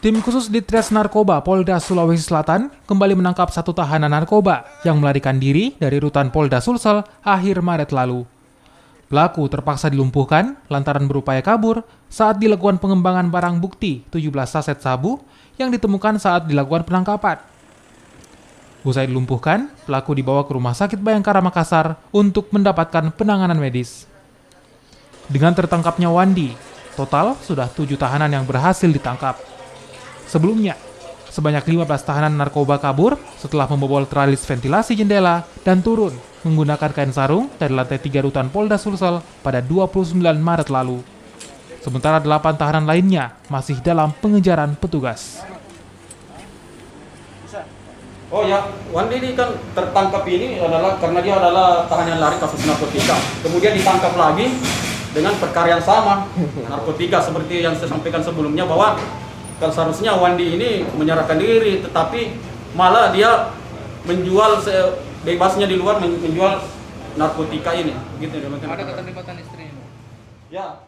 Tim khusus Ditres Narkoba Polda Sulawesi Selatan kembali menangkap satu tahanan narkoba yang melarikan diri dari rutan Polda Sulsel akhir Maret lalu. Pelaku terpaksa dilumpuhkan lantaran berupaya kabur saat dilakukan pengembangan barang bukti 17 saset sabu yang ditemukan saat dilakukan penangkapan. Usai dilumpuhkan, pelaku dibawa ke Rumah Sakit Bayangkara Makassar untuk mendapatkan penanganan medis. Dengan tertangkapnya Wandi, total sudah 7 tahanan yang berhasil ditangkap. Sebelumnya, sebanyak 15 tahanan narkoba kabur setelah membobol tralis ventilasi jendela dan turun menggunakan kain sarung dari lantai 3 rutan Polda Sulsel pada 29 Maret lalu. Sementara 8 tahanan lainnya masih dalam pengejaran petugas. Oh ya, Wandi ini kan tertangkap ini adalah karena dia adalah tahanan lari kasus narkotika. Kemudian ditangkap lagi dengan perkara yang sama, narkotika, seperti yang saya sampaikan sebelumnya bahwa kan seharusnya Wandi ini menyerahkan diri, tetapi malah dia menjual bebasnya di luar, menjual narkotika ini. Begitu. Ada keterlibatan istrinya? Ya.